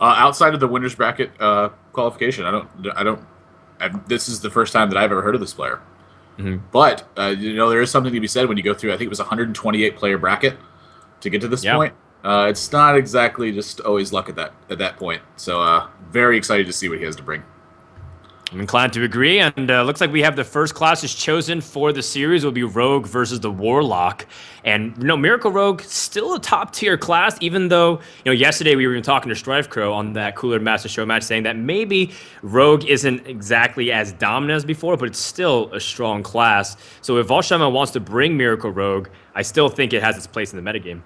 Outside of the winners bracket qualification, this is the first time that I've ever heard of this player. Mhm. But there is something to be said when you go through. I think it was a 128 player bracket to get to this Yeah. point. It's not exactly just always luck at that point. So very excited to see what he has to bring. I'm inclined to agree, and looks like we have the first classes chosen for the series will be Rogue versus the Warlock, and Miracle Rogue still a top tier class, even though yesterday we were even talking to Strife Crow on that Cooler Master Show match, saying that maybe Rogue isn't exactly as dominant as before, but it's still a strong class. So if Wuaschtsemme wants to bring Miracle Rogue, I still think it has its place in the metagame.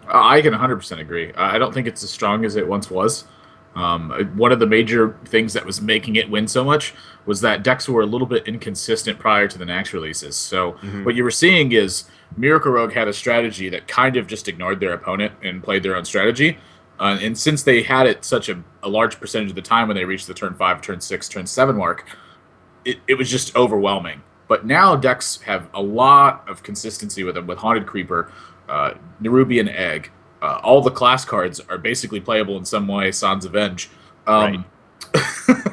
I can 100% agree. I don't think it's as strong as it once was. One of the major things that was making it win so much was that decks were a little bit inconsistent prior to the Nax releases. So what you were seeing is Miracle Rogue had a strategy that kind of just ignored their opponent and played their own strategy. And since they had it such a large percentage of the time when they reached the turn 5, turn 6, turn 7 mark, it was just overwhelming. But now decks have a lot of consistency with them, with Haunted Creeper, Nerubian Egg. All the class cards are basically playable in some way. Sans Avenge. Right.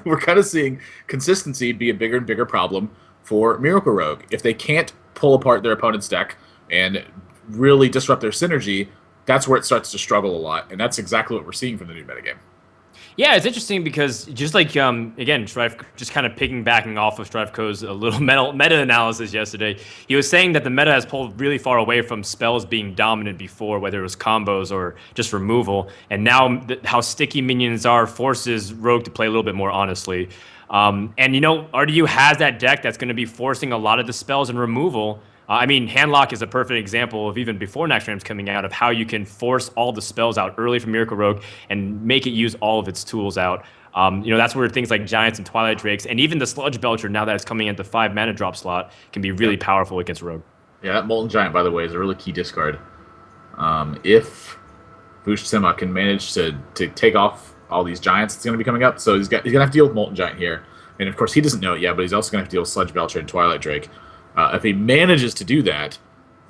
We're kind of seeing consistency be a bigger and bigger problem for Miracle Rogue. If they can't pull apart their opponent's deck and really disrupt their synergy, that's where it starts to struggle a lot. And that's exactly what we're seeing from the new metagame. Yeah, it's interesting because just like again, Strife just kind of piggybacking off of Strife Co's a little meta analysis yesterday. He was saying that the meta has pulled really far away from spells being dominant before, whether it was combos or just removal, and now how sticky minions are forces Rogue to play a little bit more honestly. And RDU has that deck that's going to be forcing a lot of the spells and removal. I mean, Handlock is a perfect example of even before Nax Rams coming out of how you can force all the spells out early from Miracle Rogue and make it use all of its tools out. That's where things like Giants and Twilight Drakes and even the Sludge Belcher, now that it's coming at the 5 mana drop slot, can be really powerful against Rogue. Yeah, that Molten Giant, by the way, is a really key discard. If Wuaschtsemme can manage to take off all these Giants that's going to be coming up, so he's going to have to deal with Molten Giant here. And of course, he doesn't know it yet, but he's also going to have to deal with Sludge Belcher and Twilight Drake. If he manages to do that,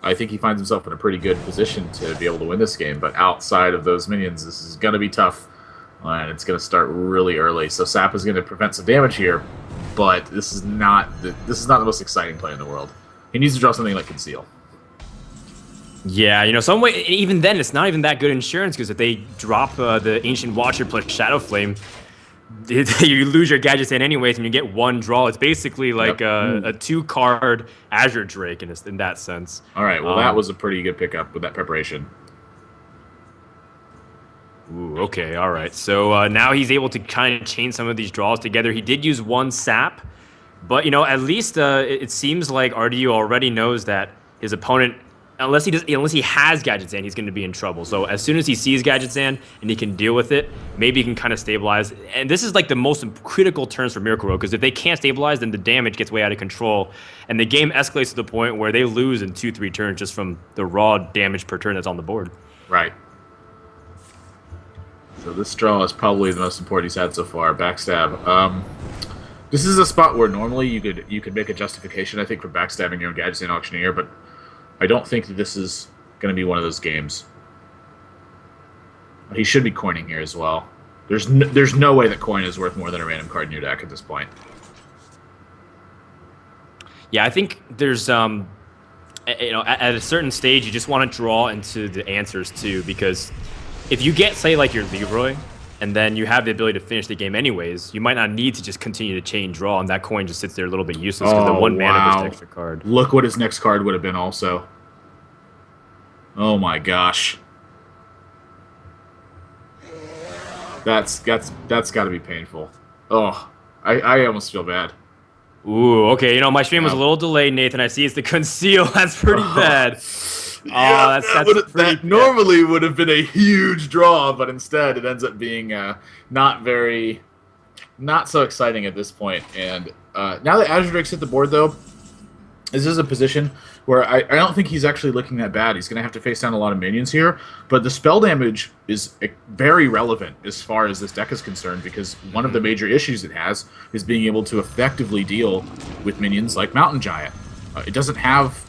I think he finds himself in a pretty good position to be able to win this game. But outside of those minions, this is going to be tough, and it's going to start really early. So Sap is going to prevent some damage here, but this is not the most exciting play in the world. He needs to draw something like Conceal. Yeah, some way. Even then, it's not even that good insurance because if they drop the Ancient Watcher plus Shadow Flame, you lose your Gadget's Hand anyways, and you get one draw. It's basically like a 2-card Azure Drake in that sense. All right, well, that was a pretty good pickup with that preparation. Ooh, okay, all right. So now he's able to kind of chain some of these draws together. He did use one sap, but at least it seems like RDU already knows that his opponent, unless he has Gadget's Hand, he's going to be in trouble. So as soon as he sees Gadget's Hand and he can deal with it, maybe he can kind of stabilize. And this is like the most critical turns for Miracle Rogue, because if they can't stabilize, then the damage gets way out of control, and the game escalates to the point where they lose in 2-3 turns just from the raw damage per turn that's on the board. Right. So this draw is probably the most important he's had so far. Backstab. This is a spot where normally you could make a justification, I think, for backstabbing your own Gadget's Hand Auctioneer, but I don't think that this is going to be one of those games. He should be coining here as well. There's no way that coin is worth more than a random card in your deck at this point. Yeah, I think there's at a certain stage you just want to draw into the answers too, because if you get, say, like your Leroy, and then you have the ability to finish the game anyways, you might not need to just continue to chain draw, and that coin just sits there a little bit useless because the one mana goes to extra card. Look what his next card would have been also. Oh my gosh. That's got to be painful. Oh, I almost feel bad. Ooh, okay. My stream was a little delayed, Nathan. I see it's the Conceal. That's pretty bad. Yeah, that normally would have been a huge draw, but instead it ends up being not so exciting at this point. And now that Azure Drake's hit the board, though, this is a position where I don't think he's actually looking that bad. He's going to have to face down a lot of minions here, but the spell damage is very relevant as far as this deck is concerned, because one of the major issues it has is being able to effectively deal with minions like Mountain Giant. It doesn't have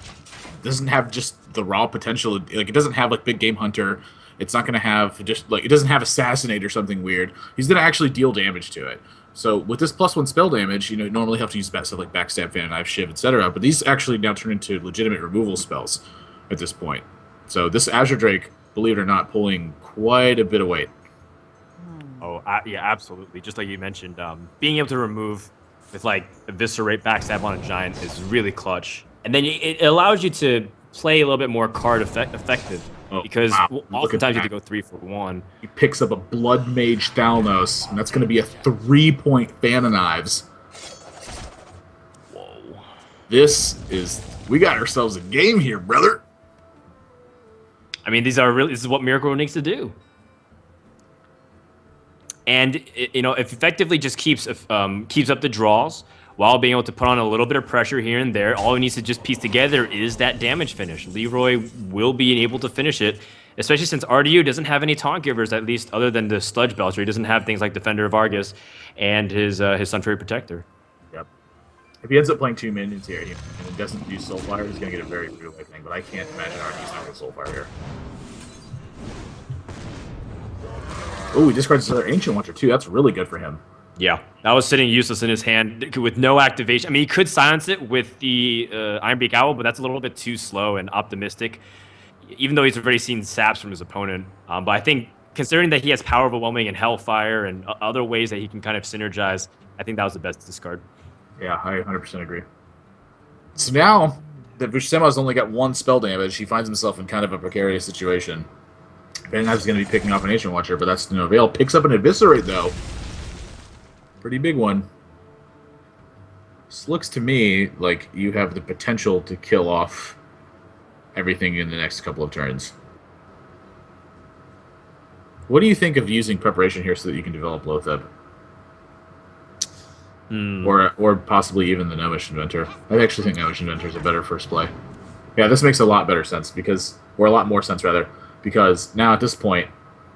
just the raw potential. Like, it doesn't have like Big Game Hunter It's not going to have just like it doesn't have assassinate or something weird. He's going to actually deal damage to it. So with this +1 spell damage, you normally have to use stuff like backstab, fan knife, shiv, etc. But these actually now turn into legitimate removal spells at this point. So this Azure Drake, believe it or not, pulling quite a bit of weight. Oh, yeah, absolutely. Just like you mentioned, being able to remove with like eviscerate backstab on a giant is really clutch, and then it allows you to play a little bit more card effective because oftentimes you have to go 3 for 1. He picks up a Blood Mage Thalnos, and that's going to be a 3-point fan of knives. Whoa! We got ourselves a game here, brother. I mean, this is what Miracle needs to do. And it effectively just keeps up the draws while being able to put on a little bit of pressure here and there. All he needs to just piece together is that damage finish. Leroy will be able to finish it, especially since RDU doesn't have any taunt givers, at least other than the Sludge Belcher. He doesn't have things like Defender of Argus and his Sunfury Protector. Yep. If he ends up playing 2 minions here and it doesn't use Soulfire, he's going to get a very brutal thing. But I can't imagine RDU's not going to Soulfire here. Oh, he discards his other Ancient Watcher, too. That's really good for him. Yeah, that was sitting useless in his hand with no activation. I mean, he could silence it with the Ironbeak Owl, but that's a little bit too slow and optimistic, even though he's already seen saps from his opponent. But I think, considering that he has Power Overwhelming and Hellfire and other ways that he can kind of synergize, I think that was the best discard. Yeah, I 100% agree. So now that Wuaschtsemme's only got 1 spell damage, he finds himself in kind of a precarious situation. Van Knife's going to be picking off an Ancient Watcher, but that's to no avail. Picks up an Eviscerate, though. Pretty big one. This looks to me like you have the potential to kill off everything in the next couple of turns. What do you think of using Preparation here so that you can develop Loatheb? Or possibly even the Gnomish Inventor. I actually think Gnomish Inventor is a better first play. Yeah, this makes a lot better sense or a lot more sense rather, because now at this point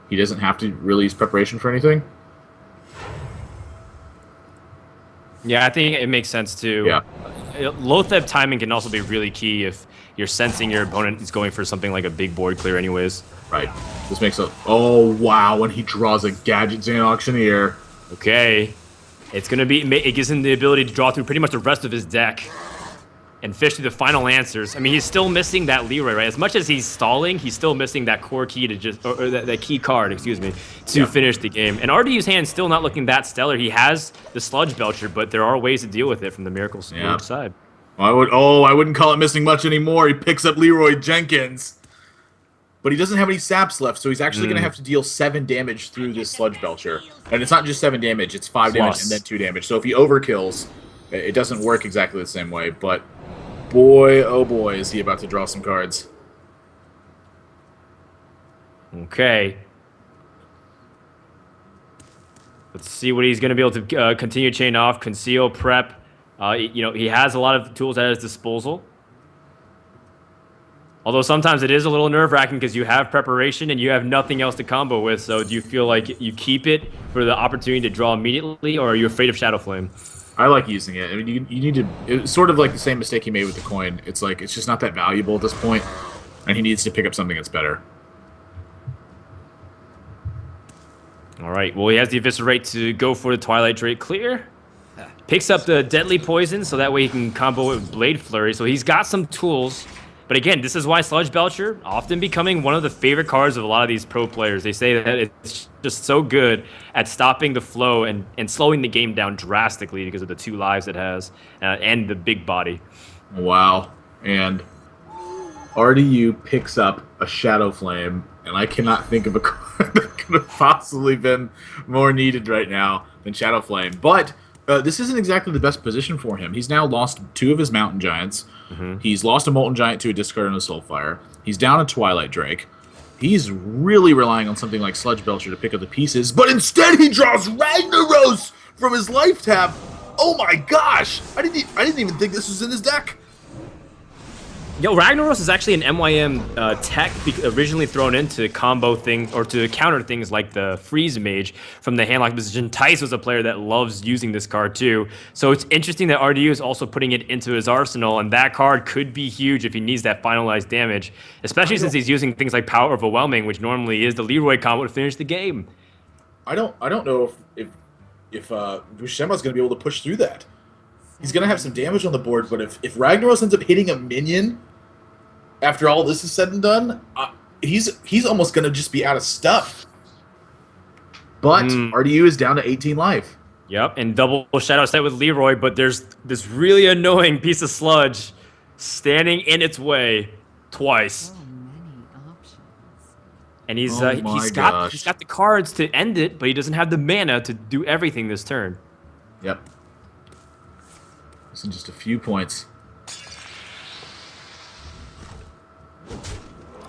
he doesn't have to really use Preparation for anything. Yeah, I think it makes sense too. Yeah. Loatheb timing can also be really key if you're sensing your opponent is going for something like a big board clear anyways. Right. This makes a... Oh, wow, when he draws a Gadget Zane Auctioneer. Okay. It's going to be... It gives him the ability to draw through pretty much the rest of his deck and fish through the final answers. I mean, he's still missing that Leroy, right? As much as he's stalling, he's still missing that core key to just... Or that key card, excuse me, to finish the game. And RDU's hand's still not looking that stellar. He has the Sludge Belcher, but there are ways to deal with it from the Miracle side. I wouldn't call it missing much anymore. He picks up Leroy Jenkins. But he doesn't have any saps left, so he's actually going to have to deal 7 damage through this Sludge Belcher. And it's not just 7 damage, it's 5 damage and then 2 damage. So if he overkills, it doesn't work exactly the same way. But boy, oh boy, is he about to draw some cards. Okay. Let's see what he's going to be able to continue chain off, conceal, prep. He has a lot of tools at his disposal. Although sometimes it is a little nerve-wracking because you have preparation and you have nothing else to combo with. So do you feel like you keep it for the opportunity to draw immediately, or are you afraid of Shadow Flame? I like using it. I mean, you need to... It's sort of like the same mistake he made with the coin. It's like, it's just not that valuable at this point, and he needs to pick up something that's better. All right, well, he has the Eviscerate to go for the Twilight Drake clear. Picks up the Deadly Poison, so that way he can combo it with Blade Flurry. So he's got some tools. But again, this is why Sludge Belcher often becoming one of the favorite cards of a lot of these pro players. They say that it's just so good at stopping the flow and slowing the game down drastically because of the 2 lives it has and the big body. Wow. And RDU picks up a Shadow Flame, and I cannot think of a card that could have possibly been more needed right now than Shadow Flame. But this isn't exactly the best position for him. He's now lost 2 of his Mountain Giants. He's lost a Molten Giant to a discard and a Soulfire. He's down a Twilight Drake. He's really relying on something like Sludge Belcher to pick up the pieces, but instead he draws Ragnaros from his life tap. Oh my gosh! I didn't even think this was in his deck. Yo, Ragnaros is actually an MYM tech originally thrown into combo things or to counter things like the freeze mage from the handlock position. Tice was a player that loves using this card too. So it's interesting that RDU is also putting it into his arsenal, and that card could be huge if he needs that finalized damage, especially since he's using things like Power Overwhelming, which normally is the Leroy combo to finish the game. I don't know if Wuaschtsemme's going to be able to push through that. He's going to have some damage on the board, but if Ragnaros ends up hitting a minion after all this is said and done, he's almost going to just be out of stuff. But RDU is down to 18 life. Yep, and double shadow set with Leroy, but there's this really annoying piece of sludge standing in its way twice. And he's got the cards to end it, but he doesn't have the mana to do everything this turn. Yep. In just a few points.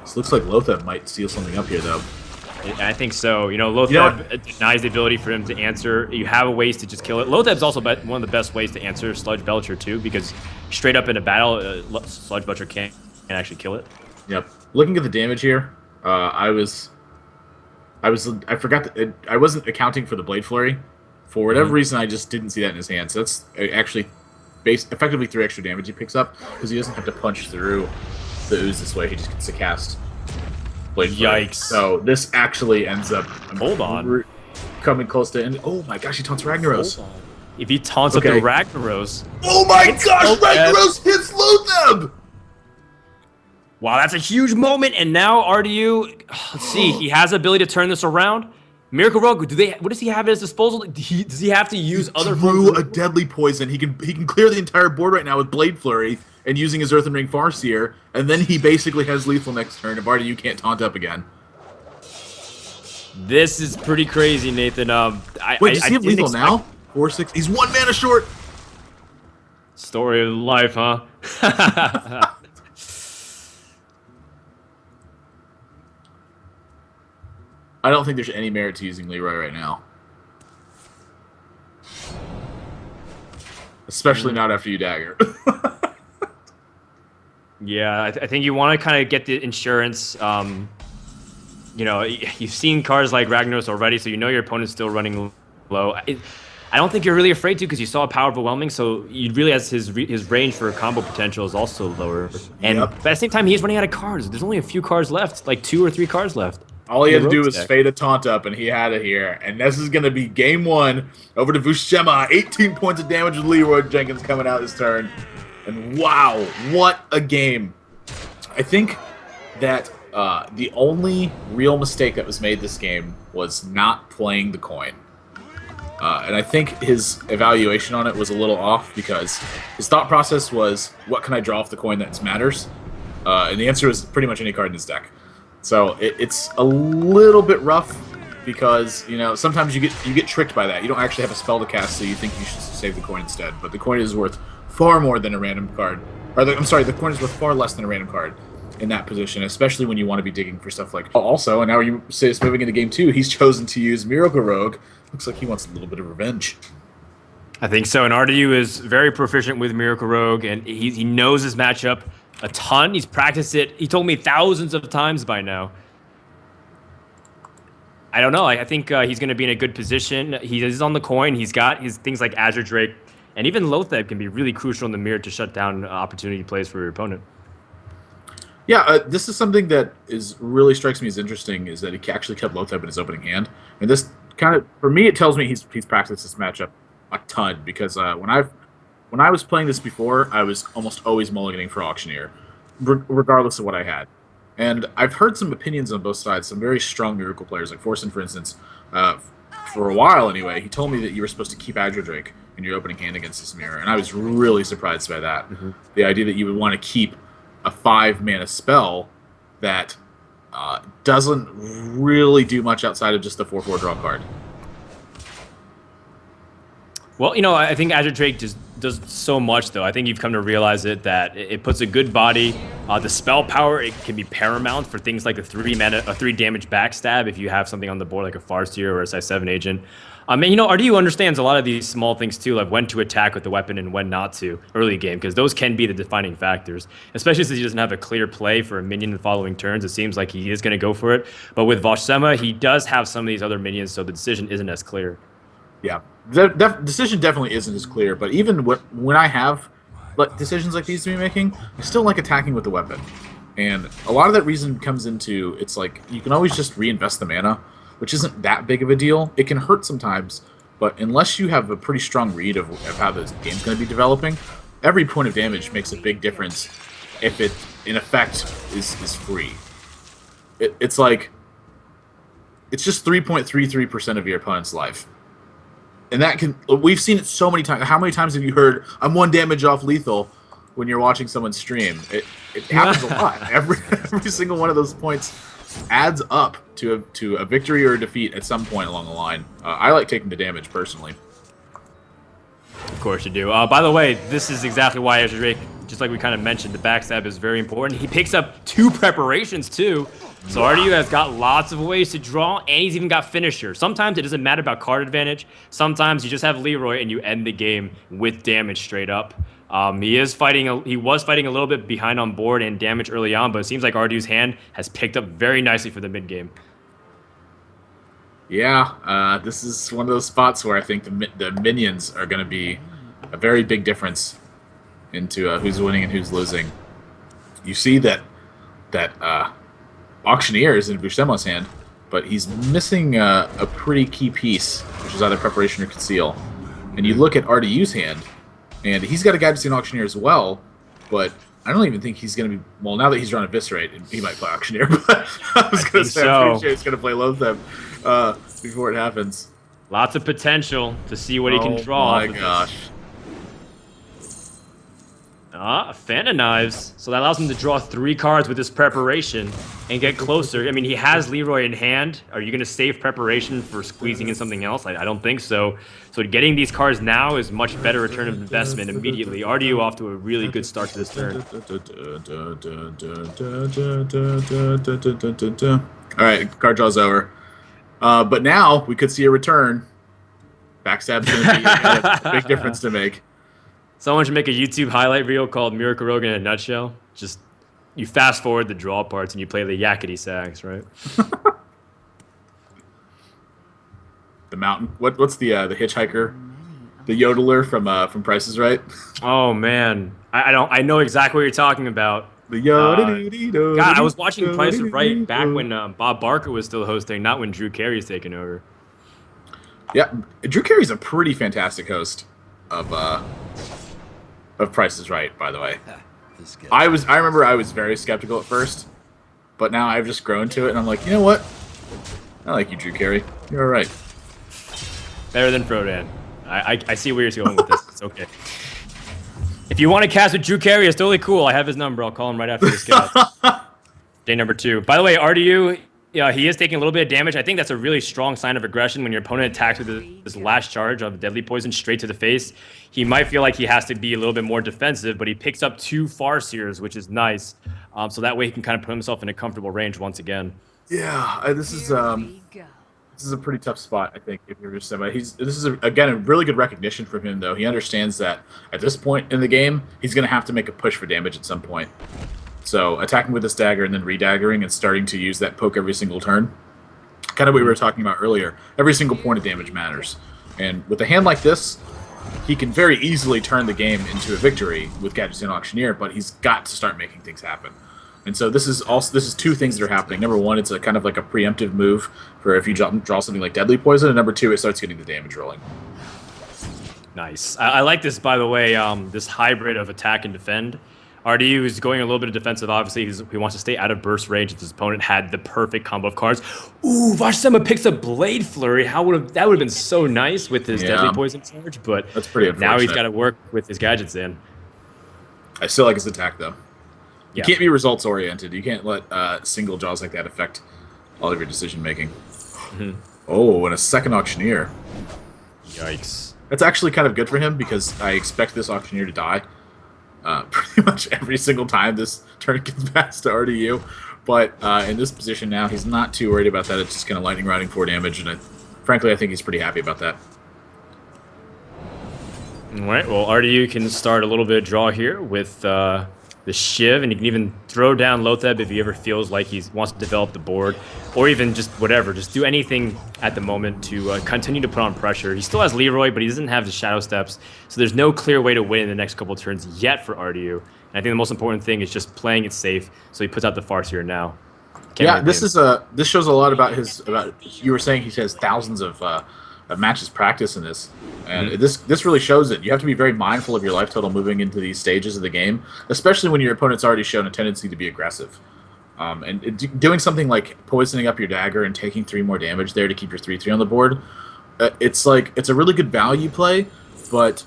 This looks like Lotheb might steal something up here, though. I think so. You know, Lotheb denies the ability for him to answer. You have ways to just kill it. Lotheb's also one of the best ways to answer Sludge Belcher, too, because straight up in a battle, Sludge Belcher can actually kill it. Yep. Looking at the damage here, I forgot that I wasn't accounting for the Blade Flurry. For whatever reason, I just didn't see that in his hand. So that's actually effectively 3 extra damage he picks up, because he doesn't have to punch through the ooze this way. He just gets to cast Blade Flurry. Yikes. So this actually ends up coming close to end. Oh my gosh, he taunts Ragnaros. If he taunts up the Ragnaros. Oh my gosh, Ragnaros hits Lotheb! Wow, that's a huge moment, and now RDU, let's see, he has the ability to turn this around. Miracle Rogue, what does he have at his disposal? Does he have to use other forms? A deadly poison. He can clear the entire board right now with Blade Flurry and using his Earthen Ring Farseer, and then he basically has lethal next turn if RDU can't taunt up again. This is pretty crazy, Nathan. Wait, does he have lethal now? 4/6. He's 1 mana short. Story of life, huh? I don't think there's any merit to using Leroy right now. Especially not after you dagger. Yeah, I think you want to kind of get the insurance. You know, you've seen cards like Ragnaros already, so you know your opponent's still running low. I don't think you're really afraid to, because you saw Power Overwhelming, so you realize his range for combo potential is also lower. And but at the same time, he's running out of cards. There's only a few cards left, like 2 or 3 cards left. All he had to do was fade a taunt up, and he had it here. And this is going to be game 1 over to Wuaschtsemme. 18 points of damage with Leroy Jenkins coming out this turn. And wow, what a game. I think that the only real mistake that was made this game was not playing the coin. And I think his evaluation on it was a little off, because his thought process was, what can I draw off the coin that matters? And the answer was pretty much any card in his deck. So it's a little bit rough, because sometimes you get tricked by that. You don't actually have a spell to cast, so you think you should save the coin instead. But the coin is worth far more than a random card. I'm sorry, the coin is worth far less than a random card in that position, especially when you want to be digging for stuff like. Also, and now you say it's moving into game 2, he's chosen to use Miracle Rogue. Looks like he wants a little bit of revenge. I think so, and RDU is very proficient with Miracle Rogue, and he knows his matchup a ton. He's practiced it. He told me thousands of times by now. I don't know. I think he's going to be in a good position. He is on the coin. He's got his things like Azure Drake, and even Lotheb can be really crucial in the mirror to shut down opportunity plays for your opponent. Yeah, this is something that really strikes me as interesting, is that he actually kept Lotheb in his opening hand. And this kind of, for me, it tells me he's practiced this matchup a ton, because when I was playing this before, I was almost always mulliganing for Auctioneer, regardless of what I had. And I've heard some opinions on both sides, some very strong Miracle players, like Forsen, for instance. For a while, anyway, he told me that you were supposed to keep Azure Drake in your opening hand against this mirror, and I was really surprised by that. The idea that you would want to keep a 5-mana spell that doesn't really do much outside of just the 4/4 draw card. Well, I think Azure Drake just does so much though. I think you've come to realize that it puts a good body. The spell power, it can be paramount for things like a 3 damage backstab if you have something on the board like a Farseer or a size 7 agent. And RDU understands a lot of these small things too, like when to attack with the weapon and when not to early game, because those can be the defining factors. Especially since he doesn't have a clear play for a minion in the following turns, it seems like he is going to go for it. But with Wuaschtsemme, he does have some of these other minions, so the decision isn't as clear. Yeah, the decision definitely isn't as clear. But even when I have decisions like these to be making, I still like attacking with the weapon. And a lot of that reason comes into, it's like you can always just reinvest the mana, which isn't that big of a deal. It can hurt sometimes, but unless you have a pretty strong read of how the game's going to be developing, every point of damage makes a big difference if it, in effect, is free. It's like, it's just 3.33% of your opponent's life. And that can, we've seen it so many times. How many times have you heard, I'm 1 damage off lethal when you're watching someone stream? It happens a lot. Every single one of those points adds up to a victory or a defeat at some point along the line. I like taking the damage personally. Of course you do. By the way, this is exactly why Drake, just like we kind of mentioned, the backstab is very important. He picks up 2 preparations too. So RDU has got lots of ways to draw, and he's even got finisher. Sometimes it doesn't matter about card advantage. Sometimes you just have Leroy and you end the game with damage straight up. He was fighting a little bit behind on board and damage early on, but it seems like RDU's hand has picked up very nicely for the mid game. Yeah, this is one of those spots where I think the minions are going to be a very big difference into who's winning and who's losing. You see that Auctioneer is in Wuaschtsemme's hand, but he's missing a pretty key piece, which is either Preparation or Conceal. And you look at RDU's hand, and he's got a guy to see an Auctioneer as well, but I don't even think he's going to be... Well, now that he's drawn Eviscerate, he might play Auctioneer, but I was going to say, I'm pretty sure he's going to play Loathsome before it happens. Lots of potential to see what he can draw. Oh my gosh. A fan of knives. So that allows him to draw 3 cards with his preparation and get closer. I mean, he has Leroy in hand. Are you going to save preparation for squeezing in something else? I don't think so. So getting these cards now is much better return of investment immediately. RDU off to a really good start to this turn. All right, card draw's over. But now we could see a return. Backstab's going to be a big difference to make. Someone should make a YouTube highlight reel called Miracle Rogue in a nutshell. Just, you fast forward the draw parts and you play the yakety sax, right? The mountain. What's the hitchhiker? The yodeler from Price is Right? Oh man. I know exactly what you're talking about. The God, I was watching Price is Right back when Bob Barker was still hosting, not when Drew Carey's taken over. Yeah, Drew Carey's a pretty fantastic host of Price is Right, by the way. I remember I was very skeptical at first, but now I've just grown to it, and I'm like, you know what? I like you, Drew Carey. You're all right. Better than Frodan. I see where you're going with this. It's okay. If you want to cast with Drew Carey, it's totally cool. I have his number. I'll call him right after this cast. Day number 2. By the way, RDU, yeah, he is taking a little bit of damage. I think that's a really strong sign of aggression when your opponent attacks with this last charge of Deadly Poison straight to the face. He might feel like he has to be a little bit more defensive, but he picks up 2 Farseers, which is nice. So that way he can kind of put himself in a comfortable range once again. Yeah, this is a pretty tough spot, I think, if you're just somebody. This is again a really good recognition from him, though. He understands that at this point in the game, he's going to have to make a push for damage at some point. So attacking with this dagger and then redaggering and starting to use that poke every single turn, kind of what we were talking about earlier. Every single point of damage matters, and with a hand like this, he can very easily turn the game into a victory with Gadgetzan Auctioneer. But he's got to start making things happen. And so this is 2 things that are happening. Number 1, it's a kind of like a preemptive move for if you draw something like Deadly Poison, and number 2, it starts getting the damage rolling. Nice. I like this, by the way, this hybrid of attack and defend. RDU is going a little bit of defensive, obviously. He wants to stay out of burst range if his opponent had the perfect combo of cards. Ooh, Wuaschtsemme picks up Blade Flurry. That would have been so nice with his Deadly Poison charge, but that's pretty unfortunate. Now he's got to work with his Gadgetzan. I still like his attack, though. You Yeah. can't be results-oriented. You can't let single draws like that affect all of your decision-making. Oh, and a second Auctioneer. Yikes. That's actually kind of good for him because I expect this auctioneer to die pretty much every single time this turn gets passed to RDU. But in this position now, he's not too worried about that. It's just kind of lightning routing 4 damage, and frankly, I think he's pretty happy about that. All right, well, RDU can start a little bit of draw here with the Shiv, and he can even throw down Lotheb if he ever feels like he wants to develop the board, or even just whatever, just do anything at the moment to continue to put on pressure. He still has Leroy, but he doesn't have the Shadow Steps, so there's no clear way to win in the next couple of turns yet for RDU. And I think the most important thing is just playing it safe, so he puts out the farce here now. This shows a lot about you were saying he has thousands of matches practice in this, and this really shows it. You have to be very mindful of your life total moving into these stages of the game, especially when your opponent's already shown a tendency to be aggressive. Doing something like poisoning up your dagger and taking 3 more damage there to keep your 3/3 on the board, it's a really good value play, but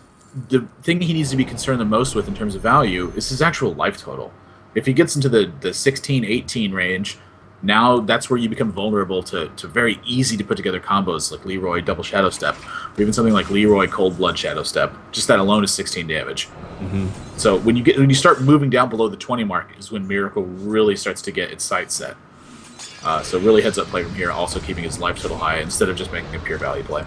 the thing he needs to be concerned the most with in terms of value is his actual life total. If he gets into the 16, 18 range, now that's where you become vulnerable to very easy to put together combos like Leroy Double Shadow Step, or even something like Leroy Cold Blood Shadow Step. Just that alone is 16 damage. So when you start moving down below the 20 mark is when Miracle really starts to get its sights set. So really heads up play from here, also keeping his life total high instead of just making a pure value play.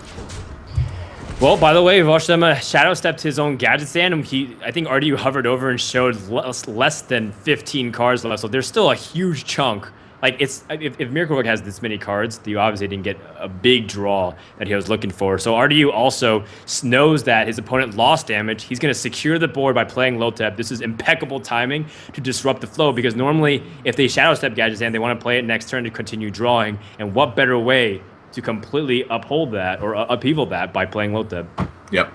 Well, by the way, Wuaschtsemme Shadow stepped his own gadget stand, and I think RDU hovered over and showed less than 15 cards left, so there's still a huge chunk. Like, if Miracle has this many cards, you obviously didn't get a big draw that he was looking for. So RDU also knows that his opponent lost damage. He's going to secure the board by playing Lotheb. This is impeccable timing to disrupt the flow, because normally if they Shadow Step gadget stand, they want to play it next turn to continue drawing. And what better way to completely uphold that or upheaval that by playing Lotheb? Yep.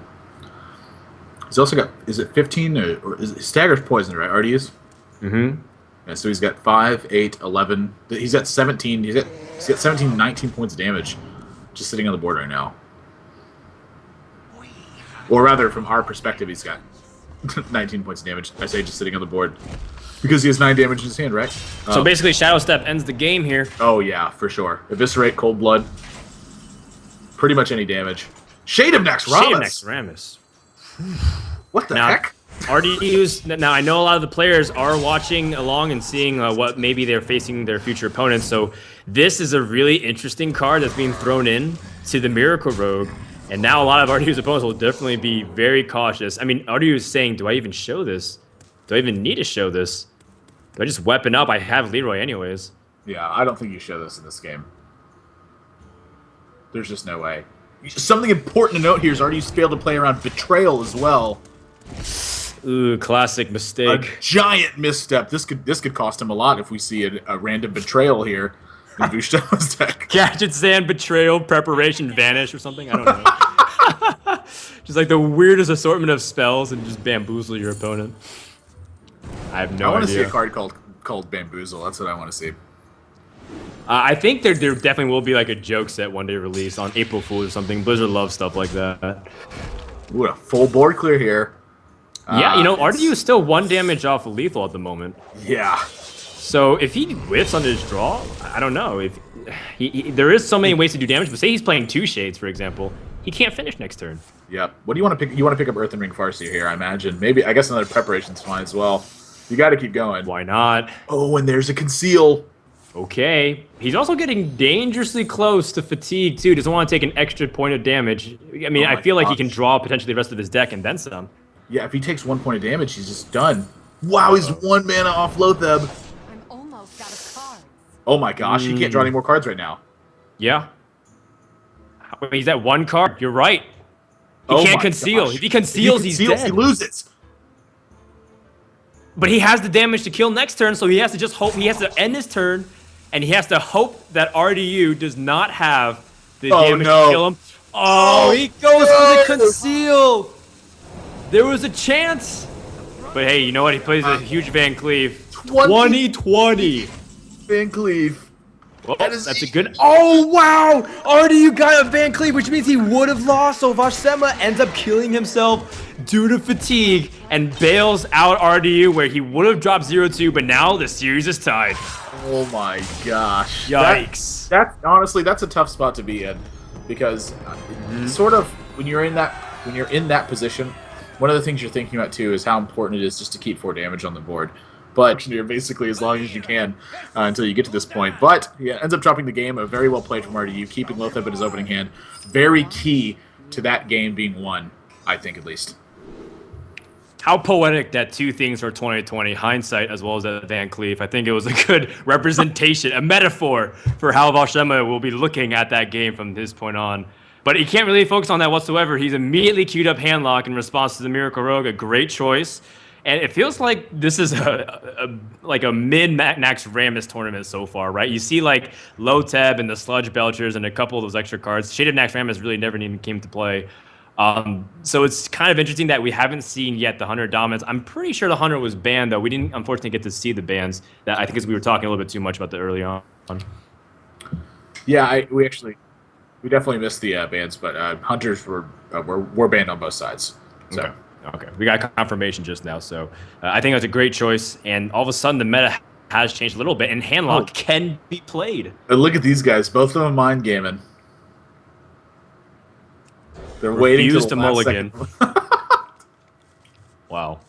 He's also got, is it 15 or is it Stagger's poison, right? RDU's? Yeah, so he's got 5, 8, 11. He's got 17. He's got 17, 19 points of damage just sitting on the board right now. Or rather, from our perspective, he's got 19 points of damage. I say just sitting on the board because he has 9 damage in his hand, right? So basically, Shadow Step ends the game here. Oh yeah, for sure. Eviscerate, Cold Blood, pretty much any damage. Shade of Next Ramus. Shade of Next Ramus. What the heck? RDU's, now I know a lot of the players are watching along and seeing what maybe they're facing their future opponents, so this is a really interesting card that's being thrown in to the Miracle Rogue, and now a lot of RDU's opponents will definitely be very cautious. I mean, RDU is saying, do I even show this? Do I even need to show this? Do I just weapon up? I have Leroy anyways. Yeah, I don't think you show this in this game. There's just no way. Something important to note here is RDU's failed to play around Betrayal as well. Ooh, classic mistake. A giant misstep. This could cost him a lot if we see a random Betrayal here in Wuaschtsemme's deck. Gadget Stand, Betrayal, Preparation, Vanish, or something? I don't know. Just like the weirdest assortment of spells and just bamboozle your opponent. I have no idea. I want to see a card called Bamboozle. That's what I want to see. I think there definitely will be like a joke set one day released on April Fool's or something. Blizzard loves stuff like that. Ooh, a full board clear here. Yeah, you know, RDU is still 1 damage off of lethal at the moment. Yeah. So if he whiffs on his draw, I don't know. If there is so many ways to do damage, but say he's playing 2 Shades, for example, he can't finish next turn. Yep. What do you want to pick? You want to pick up Earthen Ring Farseer here, I imagine. Maybe, I guess another Preparation's fine as well. You got to keep going. Why not? Oh, and there's a Conceal. Okay. He's also getting dangerously close to Fatigue, too. Doesn't want to take an extra point of damage. I mean, I feel like he can draw potentially the rest of his deck and then some. Yeah, if he takes 1 point of damage, he's just done. Wow, he's 1 mana off Lotheb. I'm almost out of cards. Oh my gosh, he can't draw any more cards right now. Yeah. Wait, he's at 1 card. You're right. He can't conceal. Gosh. If he conceals, he's dead. He loses. But he has the damage to kill next turn, so he has to just hope. He has to end his turn, and he has to hope that RDU does not have the damage to kill him. Oh, he goes for the conceal. There was a chance. But hey, you know what? He plays a huge Van Cleave. 2020. Van Cleave. Well, that's a good. Oh wow! RDU got a Van Cleave, which means he would have lost. So Wuaschtsemme ends up killing himself due to fatigue and bails out RDU, where he would have dropped 0-2, but now the series is tied. Oh my gosh! Yikes! That's honestly, that's a tough spot to be in, because sort of when you're in that when you're in that position, one of the things you're thinking about too is how important it is just to keep 4 damage on the board. But you're basically as long as you can until you get to this point. But he ends up dropping the game. A very well played from RDU, keeping Lotheb in his opening hand. Very key to that game being won, I think at least. How poetic that 2 things for 2020, hindsight as well as that Van Cleef. I think it was a good representation, a metaphor for how Wuaschtsemme will be looking at that game from this point on. But he can't really focus on that whatsoever. He's immediately queued up Handlock in response to the Miracle Rogue, a great choice. And it feels like this is like a mid-max Rammus tournament so far, right? You see like Lotheb and the Sludge Belchers and a couple of those extra cards. Shaded Max Rammus really never even came to play. So it's kind of interesting that we haven't seen yet the Hunter dominance. I'm pretty sure the Hunter was banned, though. We didn't, unfortunately, get to see the bans. That I think is we were talking a little bit too much about that early on. Yeah, we definitely missed the bans, but Hunters were banned on both sides. So. Okay. We got confirmation just now, so I think that's a great choice. And all of a sudden, the meta has changed a little bit, and Handlock can be played. And look at these guys, both of them mind gaming. They're waiting to mulligan. Wow.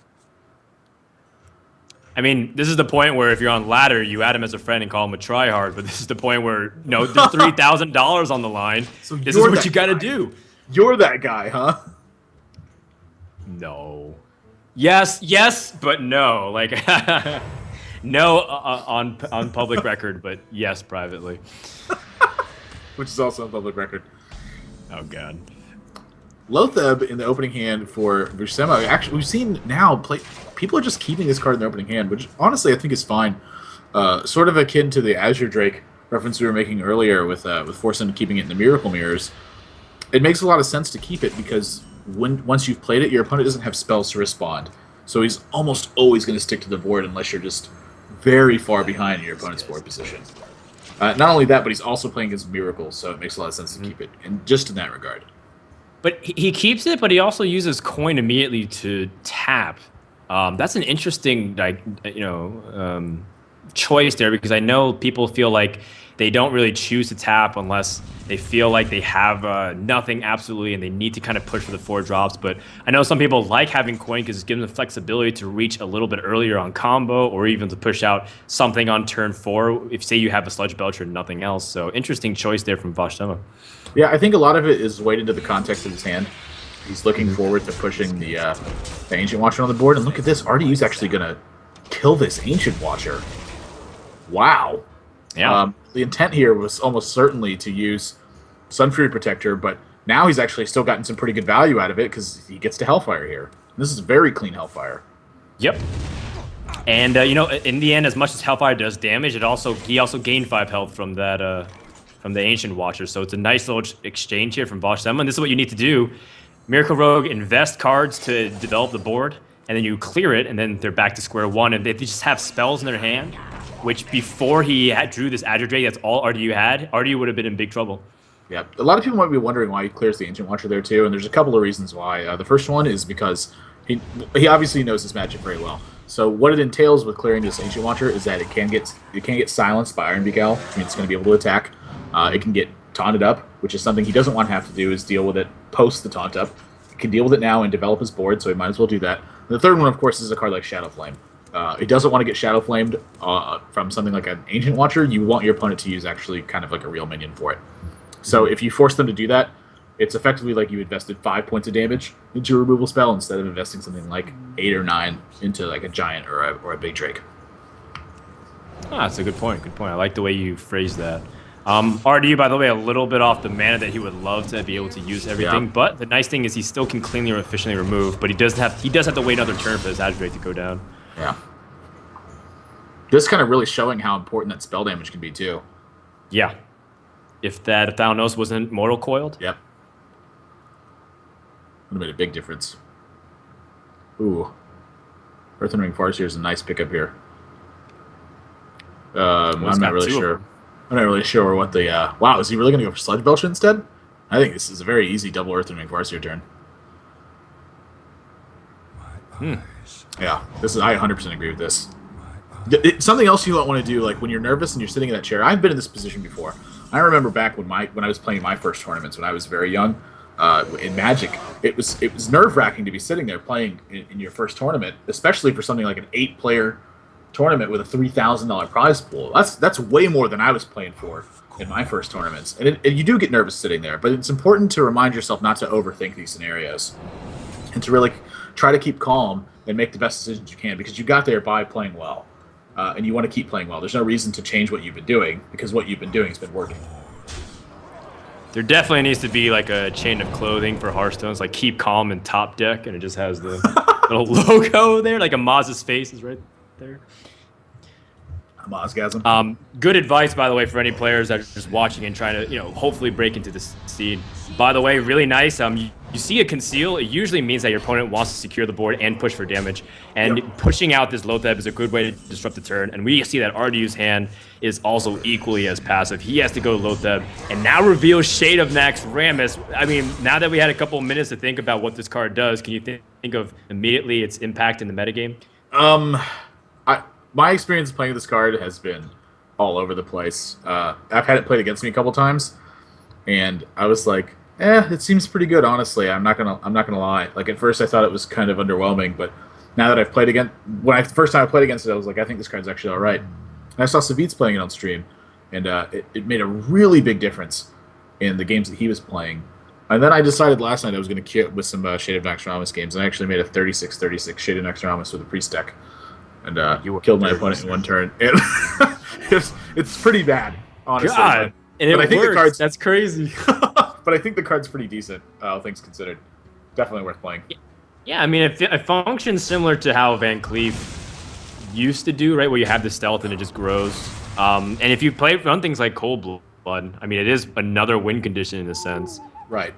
I mean, this is the point where if you're on ladder, you add him as a friend and call him a tryhard. But this is the point where there's $3,000 on the line. So this is what you got to do. You're that guy, huh? No. Yes, but no. Like, no on public record, but yes, privately. Which is also on public record. Oh God. Lotheb in the opening hand for Wuaschtsemme. Actually, we've seen now people are just keeping this card in the opening hand, which honestly I think is fine. Sort of akin to the Azure Drake reference we were making earlier with Forsen keeping it in the Miracle Mirrors. It makes a lot of sense to keep it because once you've played it, your opponent doesn't have spells to respond. So he's almost always going to stick to the board unless you're just very far behind in your opponent's board position. Not only that, but he's also playing against Miracles, so it makes a lot of sense to keep it, and just in that regard. But he keeps it, but he also uses coin immediately to tap. That's an interesting, choice there because I know people feel like they don't really choose to tap unless they feel like they have nothing absolutely and they need to kind of push for the 4 drops. But I know some people like having coin because it gives them the flexibility to reach a little bit earlier on combo or even to push out something on turn 4 if, say, you have a Sludge Belcher and nothing else. So interesting choice there from Wuaschtsemme. Yeah, I think a lot of it is weighed into the context of his hand. He's looking forward to pushing the Ancient Watcher on the board. And look at this. RDU's actually going to kill this Ancient Watcher. Wow. Yeah. The intent here was almost certainly to use Sunfury Protector, but now he's actually still gotten some pretty good value out of it because he gets to Hellfire here. This is very clean Hellfire. Yep. And, in the end, as much as Hellfire does damage, he also gained 5 health from that from the Ancient Watcher. So it's a nice little exchange here from Wuaschtsemme. And this is what you need to do. Miracle Rogue invest cards to develop the board, and then you clear it, and then they're back to square one. And they just have spells in their hand, which before he drew this Azure Drake, that's all RDU had. RDU would have been in big trouble. Yeah, a lot of people might be wondering why he clears the Ancient Watcher there too, and there's a couple of reasons why. The first one is because he obviously knows this matchup very well. So what it entails with clearing this Ancient Watcher is that it can get silenced by Iron Beak Owl, which means it's going to be able to attack. It can get taunted up, which is something he doesn't want to have to do, is deal with it post the taunt up. He can deal with it now and develop his board, so he might as well do that. And the third one, of course, is a card like Shadow Flame. He doesn't want to get Shadow Flamed from something like an Ancient Watcher. You want your opponent to use actually kind of like a real minion for it. So if you force them to do that, it's effectively like you invested 5 points of damage into a removal spell instead of investing something like 8 or 9 into like a giant or a big Drake. That's a good point. Good point. I like the way you phrased that. RDU, by the way, a little bit off the mana that he would love to be able to use everything. Yeah. But the nice thing is he still can cleanly or efficiently remove. But he does have to wait another turn for his Azure Drake to go down. Yeah. This kind of really showing how important that spell damage can be too. Yeah. If that Thalanos wasn't Mortal Coiled. Yep. Would have made a big difference. Ooh. Earth and Ring Farseer is a nice pickup here. I'm not really sure. I'm not really sure what the... wow, is he really going to go for Sludge Belcher instead? I think this is a very easy double Earth and Ring Farseer turn. Yeah, I 100% agree with this. Something else you don't want to do, like when you're nervous and you're sitting in that chair. I've been in this position before. I remember back when I was playing my first tournaments when I was very young. in Magic. It was nerve-wracking to be sitting there playing in your first tournament, especially for something like an 8-player tournament with a $3,000 prize pool. That's way more than I was playing for in my first tournaments. And you do get nervous sitting there, but it's important to remind yourself not to overthink these scenarios and to really try to keep calm and make the best decisions you can, because you got there by playing well, and you want to keep playing well. There's no reason to change what you've been doing, because what you've been doing has been working. There definitely needs to be like a chain of clothing for Hearthstones, like keep calm and top deck, and it just has the little logo there, like a Maz's face is right there. Mozgasm. Good advice, by the way, for any players that are just watching and trying to, hopefully break into this scene. By the way, really nice. You see a conceal, it usually means that your opponent wants to secure the board and push for damage. And pushing out this Lotheb is a good way to disrupt the turn. And we see that RDU's hand is also equally as passive. He has to go Lotheb and now reveals Shade of Nax Rammus. I mean, now that we had a couple of minutes to think about what this card does, can you think of immediately its impact in the metagame? My experience playing this card has been all over the place. I've had it played against me a couple times, and I was like, it seems pretty good, honestly. I'm not gonna lie. Like, at first I thought it was kind of underwhelming, but now that I've played first time I played against it, I was like, I think this card's actually all right. And I saw Savitz playing it on stream, and it made a really big difference in the games that he was playing. And then I decided last night I was going to kit with some Shade of Naxxramas games, and I actually made a 36-36 Shade of Naxxramas with a priest deck. And killed my opponent in one turn. It's pretty bad, honestly. God, and I think works. the card's That's crazy. but I think the card's pretty decent, all things considered. Definitely worth playing. Yeah, I mean, it functions similar to how Van Cleef used to do, right? Where you have the stealth and it just grows. And if you run things like Cold Blood, I mean, it is another win condition in a sense. Right.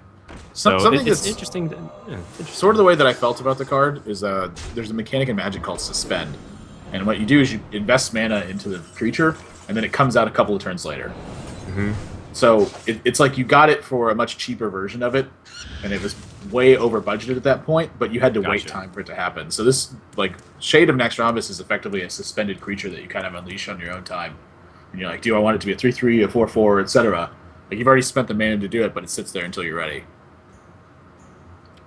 So Something it's that's interesting. sort of the way that I felt about the card is there's a mechanic in Magic called Suspend. And what you do is you invest mana into the creature, and then it comes out a couple of turns later. So it's like you got it for a much cheaper version of it, and it was way over budgeted at that point, but you had to wait time for it to happen. So this, like, Shade of Naxxramas is effectively a suspended creature that you kind of unleash on your own time. And you're like, do I want it to be a 3/3, a 4/4, etc.? Like, you've already spent the mana to do it, but it sits there until you're ready.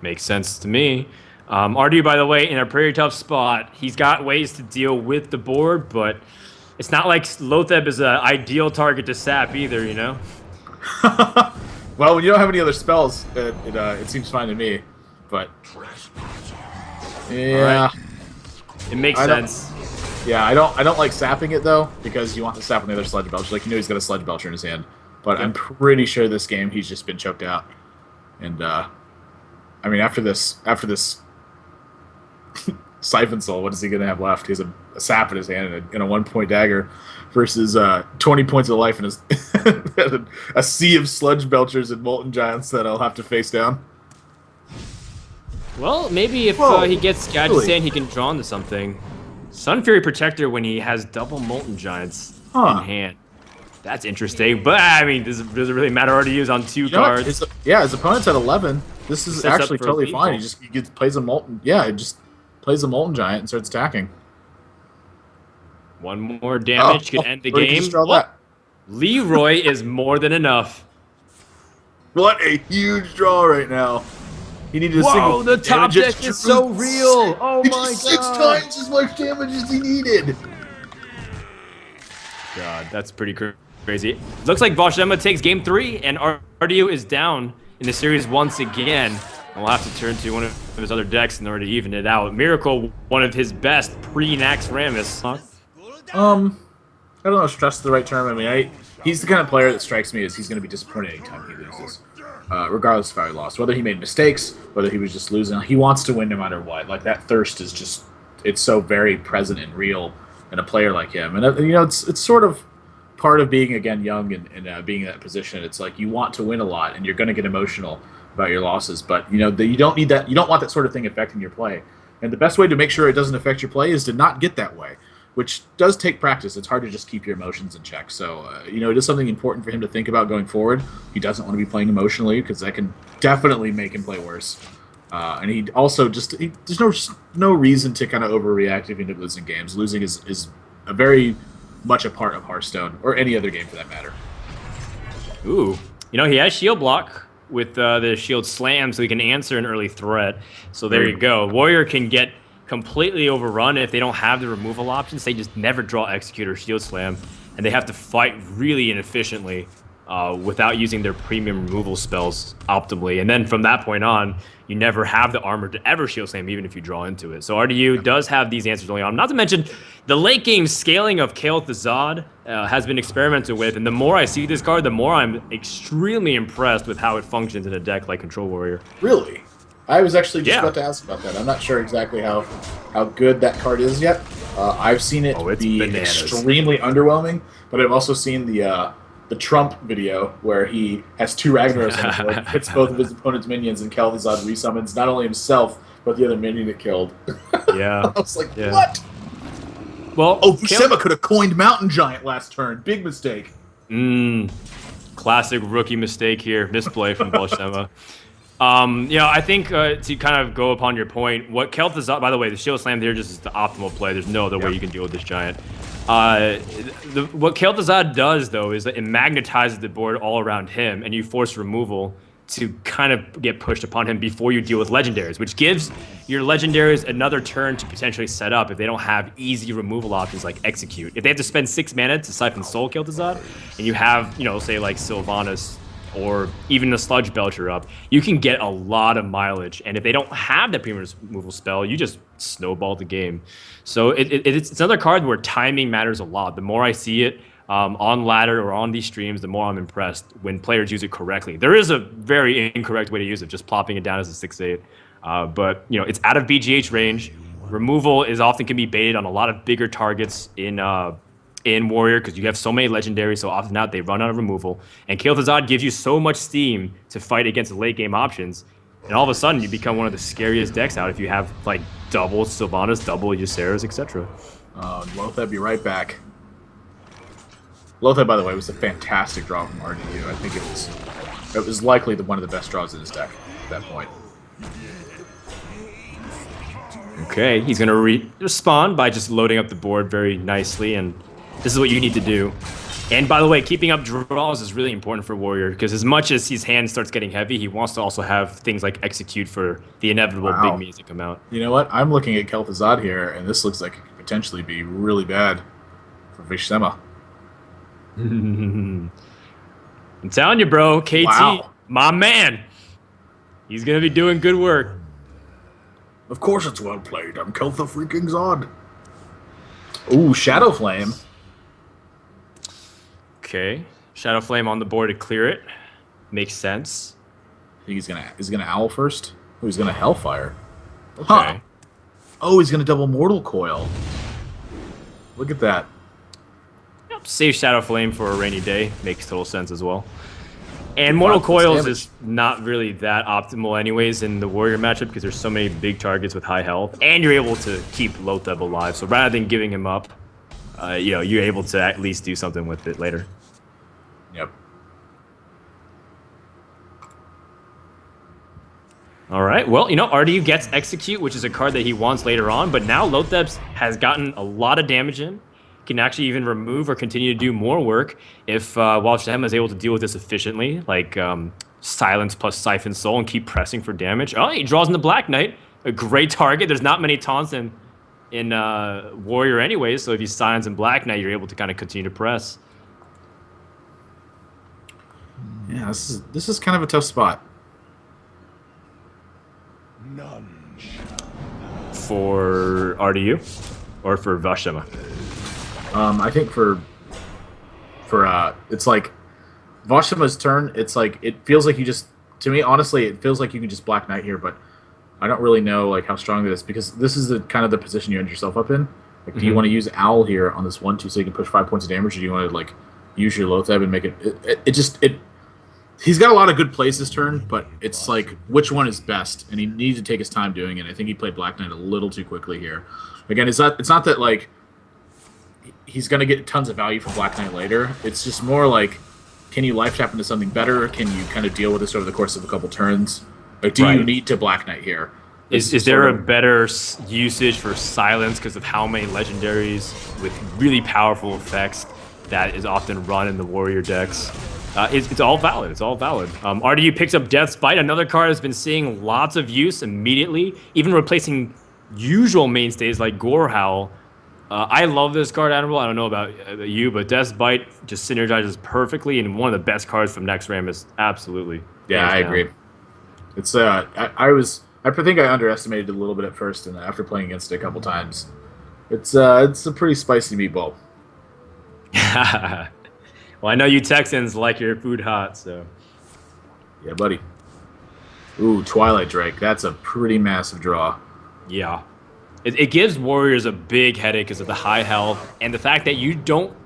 Makes sense to me. RDU, by the way, in a pretty tough spot. He's got ways to deal with the board, but it's not like Lotheb is an ideal target to sap either, Well, when you don't have any other spells, it seems fine to me. But yeah, it makes sense. Yeah, I don't like sapping it though, because you want to sap on the other Sludge Belcher. Like, he's got a Sludge Belcher in his hand, but I'm pretty sure this game he's just been choked out. And I mean, after this Siphon Soul, what is he going to have left? He has a sap in his hand and a 1-point dagger versus 20 points of life and a sea of Sludge Belchers and Molten Giants that I'll have to face down. Well, maybe if he gets Gadget Sand, he can draw into something. Sun Fury Protector when he has double Molten Giants in hand. That's interesting, but I mean, does it really matter? Already used on 2 cards. His opponent's at 11. This is actually totally fine. He plays a Molten. Yeah, it just plays a Molten Giant and starts attacking. One more damage could end the game. Leroy is more than enough. What a huge draw right now. He needed a single. The top deck is so real. Oh my god. 6 times as much damage as he needed. God, that's pretty crazy. Looks like Wuaschtsemme takes game 3, and RDU is down in the series once again. And we'll have to turn to one of his other decks in order to even it out. Miracle, one of his best pre-Naxxramas. I don't know if stress is the right term. I mean, he's the kind of player that strikes me as he's going to be disappointed anytime he loses. Regardless of how he lost. Whether he made mistakes, whether he was just losing. He wants to win no matter what. Like, that thirst is just, it's so very present and real in a player like him. And, it's sort of part of being, again, young and being in that position. It's like you want to win a lot, and you're going to get emotional about your losses. But, you don't need that. You don't want that sort of thing affecting your play. And the best way to make sure it doesn't affect your play is to not get that way, which does take practice. It's hard to just keep your emotions in check. So, it is something important for him to think about going forward. He doesn't want to be playing emotionally because that can definitely make him play worse. And he also there's no reason to kind of overreact if you end up losing games. Losing is a very much a part of Hearthstone, or any other game for that matter. Ooh. He has shield block. with the shield slam, so he can answer an early threat. So there you go. Warrior can get completely overrun if they don't have the removal options. They just never draw execute or shield slam, and they have to fight really inefficiently without using their premium removal spells optimally. And then from that point on, you never have the armor to ever shield slam, even if you draw into it. So RDU does have these answers early on. Not to mention, the late game scaling of Kael'th the Zod has been experimented with, and the more I see this card, the more I'm extremely impressed with how it functions in a deck like Control Warrior. Really? I was actually just about to ask about that. I'm not sure exactly how good that card is yet. I've seen it be extremely underwhelming, but I've also seen the Trump video where he has 2 Ragnaros on the board, hits both of his opponent's minions, and Kael'th the Zod resummons not only himself, but the other minion it killed. Yeah. I was like, what? Well, Wuaschtsemme could have coined Mountain Giant last turn. Big mistake. Classic rookie mistake here. Misplay from Wuaschtsemme. I think to kind of go upon your point, what Kael'th the Zod, by the way, the shield slam here just is the optimal play. There's no other way you can deal with this giant. What Kael'th the Zod does, though, is that it magnetizes the board all around him, and you force removal to kind of get pushed upon him before you deal with legendaries, which gives your legendaries another turn to potentially set up if they don't have easy removal options like execute. If they have to spend 6 mana to siphon soul Kael'th the Zod, and you have, say like Sylvanas or even the Sludge Belcher up, you can get a lot of mileage. And if they don't have that premium removal spell, you just snowball the game. So it's another card where timing matters a lot. The more I see it on ladder or on these streams, the more I'm impressed when players use it correctly. There is a very incorrect way to use it, just plopping it down as a 6/8. But it's out of BGH range. Removal often can be baited on a lot of bigger targets in Warrior because you have so many legendaries, so often out they run out of removal. And Kael'th the Zod gives you so much steam to fight against the late game options, and all of a sudden you become one of the scariest decks out if you have like double Sylvanas, double Ysera's, etc. Lotheb, be right back. Lotheb, by the way, was a fantastic draw from RDU. I think it was likely one of the best draws in his deck at that point. Okay, he's going to respond by just loading up the board very nicely, and this is what you need to do. And by the way, keeping up draws is really important for Warrior, because as much as his hand starts getting heavy, he wants to also have things like execute for the inevitable big means that come out. You know what? I'm looking at Kael'th the Zod here, and this looks like it could potentially be really bad for Wuaschtsemme. I'm telling you, bro, KT, my man, he's going to be doing good work. Of course it's well played. I'm Kael'th the freaking Zod. Ooh, Shadow Flame. Okay, Shadow Flame on the board to clear it. Makes sense. I think he's gonna Owl first. Oh, he's gonna Hellfire. Okay. Huh. Oh, he's gonna double Mortal Coil. Look at that. Yep, save Shadow Flame for a rainy day. Makes total sense as well. And Mortal Coils is not really that optimal anyways in the Warrior matchup because there's so many big targets with high health, and you're able to keep Lotheb alive. So rather than giving him up, you're able to at least do something with it later. Yep. All right. Well, RDU gets Execute, which is a card that he wants later on, but now Lotheb has gotten a lot of damage in. Can actually even remove or continue to do more work if Wuaschtsemme is able to deal with this efficiently, like Silence plus Siphon Soul, and keep pressing for damage. Oh, he draws in the Black Knight, a great target. There's not many taunts in Warrior anyways, so if you silence in Black Knight, you're able to kind of continue to press. Yeah, this is kind of a tough spot. For RDU or for Wuaschtsemme? I think for it's like Wuaschtsemme's turn. It's like it feels like to me honestly, it feels like you can just Black Knight here, but I don't really know like how strong that is because this is the kind of the position you end yourself up in. Like, do you want to use Owl here on this 1/2 so you can push 5 points of damage, or do you want to like use your Lotheb and make it? He's got a lot of good plays this turn, but it's like which one is best, and he needs to take his time doing it. I think he played Black Knight a little too quickly here. Again, it's not that like he's going to get tons of value from Black Knight later. It's just more like, can you life tap into something better? Can you kind of deal with this over the course of a couple turns? Like, do you need to Black Knight here? Is there a better usage for Silence because of how many legendaries with really powerful effects that is often run in the Warrior decks? It's all valid. It's all valid. RDU picks up Death's Bite, another card that's been seeing lots of use immediately, even replacing usual mainstays like Gorehowl. I love this card, Admiral. I don't know about you, but Death's Bite just synergizes perfectly, and one of the best cards from next Rammus. Absolutely. Yeah, I agree. It's I think I underestimated it a little bit at first, and after playing against it a couple times, it's a pretty spicy meatball. Well, I know you Texans like your food hot, so. Yeah, buddy. Ooh, Twilight Drake. That's a pretty massive draw. Yeah. It gives Warriors a big headache because of the high health and the fact that you don't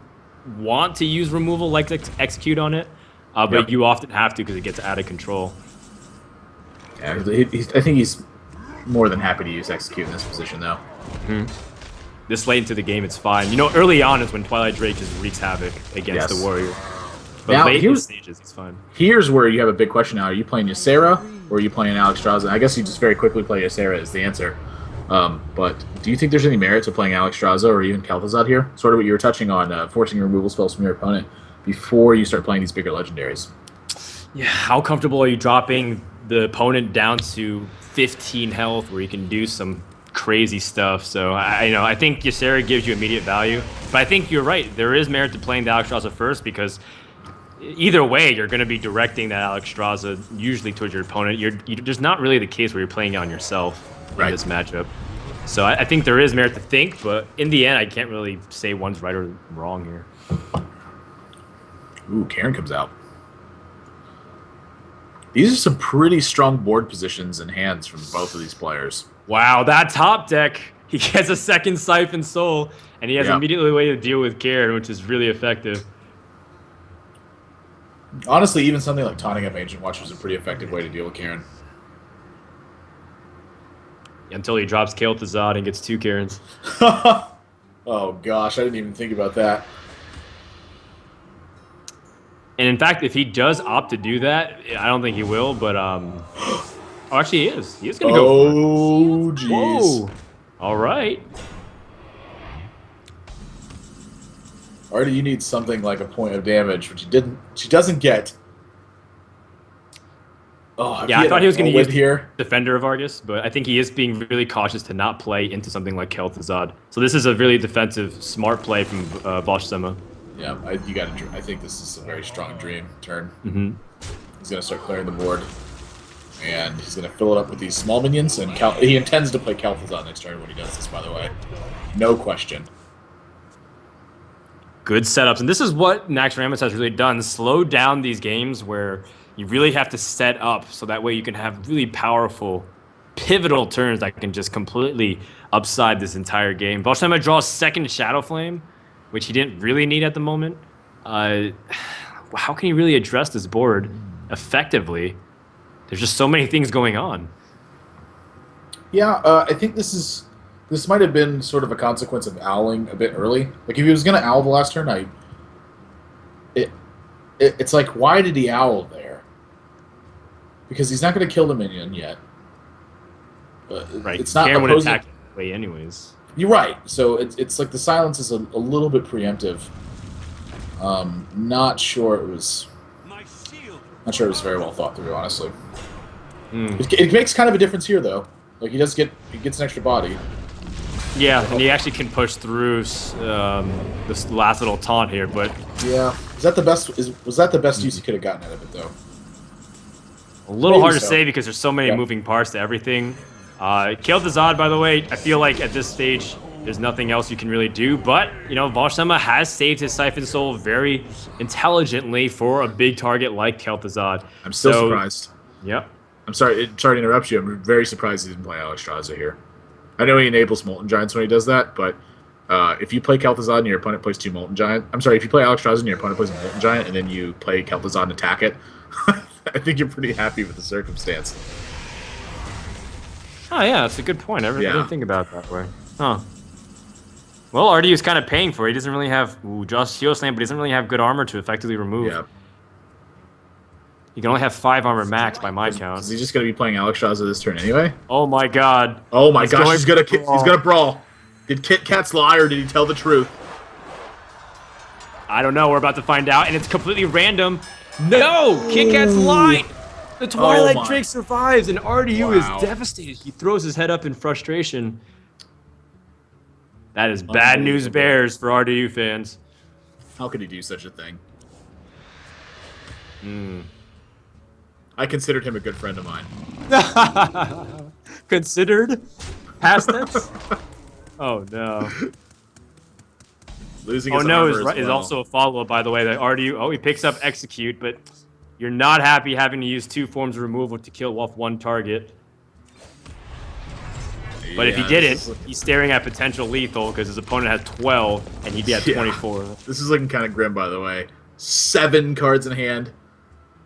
want to use removal like execute on it, but you often have to because it gets out of control. Yeah, I think he's more than happy to use execute in this position, though. This late into the game, it's fine. You know, early on is when Twilight Drake just wreaks havoc against the Warrior. But now, late in the stages, he's fine. Here's where you have a big question now. Are you playing Ysera or are you playing Alexstrasza? I guess you just very quickly play Ysera is the answer. But do you think there's any merit to playing Alexstrasza or even Kel'Thuzad here? Sort of what you were touching on, forcing removal spells from your opponent before you start playing these bigger legendaries. Yeah, how comfortable are you dropping the opponent down to 15 health where you can do some crazy stuff? So I think Ysera gives you immediate value, but I think you're right. There is merit to playing the Alexstrasza first because either way, you're going to be directing that Alexstrasza usually towards your opponent. There's not really the case where you're playing it on yourself in this matchup. So I think there is merit to think, but in the end, I can't really say one's right or wrong here. Ooh, Karen comes out. These are some pretty strong board positions and hands from both of these players. Wow, that top deck, he gets a second Siphon Soul, and he has immediately a way to deal with Karen, which is really effective. Honestly, even something like taunting up Ancient Watch was a pretty effective way to deal with Karen. Until he drops Kel'Thuzad and gets 2 Karens. Oh gosh, I didn't even think about that. And in fact, if he does opt to do that, I don't think he will, but oh, actually he is. He is going to go for it. Oh, jeez. Whoa. All right. RDU needs something like a point of damage, which she doesn't get. Oh, yeah, I thought he was going to use here. Defender of Argus, but I think he is being really cautious to not play into something like Kel'Thuzad. So this is a really defensive, smart play from Wuaschtsemme. Yeah, I think this is a very strong dream turn. Mm-hmm. He's going to start clearing the board, and he's going to fill it up with these small minions, and he intends to play Kel'Thuzad next turn when he does this, by the way. No question. Good setups, and this is what Nax Rammus has really done. Slow down these games where you really have to set up so that way you can have really powerful, pivotal turns that can just completely upside this entire game. Wuaschtsemme draws second Shadow Flame, which he didn't really need at the moment. How can he really address this board effectively? There's just so many things going on. Yeah, I think this might have been sort of a consequence of owling a bit early. Like if he was going to owl the last turn, it's like, why did he owl there? Because he's not going to kill the minion yet. Right. It's not Karen would opposing. attack anyway, anyways. You're right. So it's like the silence is a little bit preemptive. Not sure it was very well thought through, honestly. It makes kind of a difference here, though. Like he gets an extra body. Yeah, and he actually can push through this last little taunt here, but yeah, was that the best use he could have gotten out of it, though? A little hard to say because there's so many moving parts to everything. Kel'Thuzad, by the way, I feel like at this stage there's nothing else you can really do, but you know, Wuaschtsemme has saved his Siphon Soul very intelligently for a big target like Kel'Thuzad. I'm still surprised. Yep. I'm sorry to interrupt you. I'm very surprised he didn't play Alexstrasza here. I know he enables Molten Giants when he does that, but if you play Kel'Thuzad and your opponent plays 2 Molten Giant, I'm sorry, if you play Alexstrasza and your opponent plays a Molten Giant and then you play Kel'Thuzad and attack it, I think you're pretty happy with the circumstance. Oh yeah, that's a good point. I didn't think about it that way. Huh. Well, RDU's kind of paying for it. He doesn't really have just Shield Slam, but he doesn't really have good armor to effectively remove. Yeah. He can only have 5 armor max by my count. Is he just going to be playing Alexstrasza this turn anyway? Oh my god. Oh my gosh, he's going to brawl. Did Kit Kats lie or did he tell the truth? I don't know. We're about to find out, and it's completely random. No! Kit Kat's light! The Twilight my. Drake survives, and RDU is Wow. devastated. He throws his head up in frustration. That is bad news Unbelievable. bears for RDU fans. How could he do such a thing? I considered him a good friend of mine. Considered? Past tense? Oh, no. Losing Oh, his no armor is well. also a follow-up, by the way. That RDU, oh, he picks up Execute, but you're not happy having to use 2 forms of removal to kill off 1 target. But if he Yeah, didn't, this is looking- he's staring at potential lethal because his opponent has 12 and he'd be at Yeah. 24. This is looking kind of grim, by the way. 7 cards in hand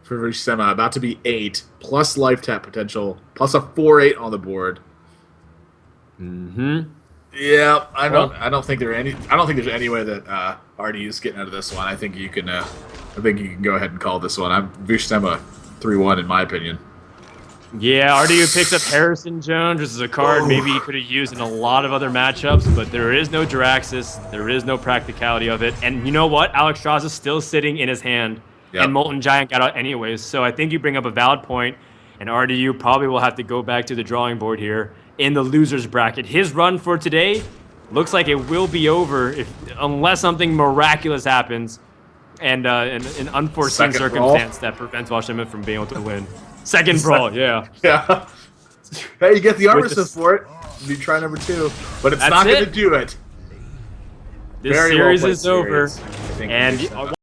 for Wuaschtsemme, about to be 8, plus life tap potential, plus a 4/8 on the board. Mm-hmm. Yeah, I don't think there's any way that RDU's getting out of this one. I think you can go ahead and call this one. I'm Wuaschtsemme 3-1 in my opinion. Yeah, RDU picks up Harrison Jones, which is a card maybe he could have used in a lot of other matchups, but there is no Jiraxis, there is no practicality of it, and you know what? Alex Strauss is still sitting in his hand, Yep. and Molten Giant got out anyways, so I think you bring up a valid point, and RDU probably will have to go back to the drawing board here in the loser's bracket. His run for today looks like it will be over unless something miraculous happens, and an unforeseen Second brawl. circumstance that prevents Wuaschtsemme from being able to win. Second brawl, yeah. Yeah. Hey, you get the armor With the- assist for it. You try number 2, but it's That's not going it. to do it. This Very well series played is over, series. I think and Wuaschtsemme-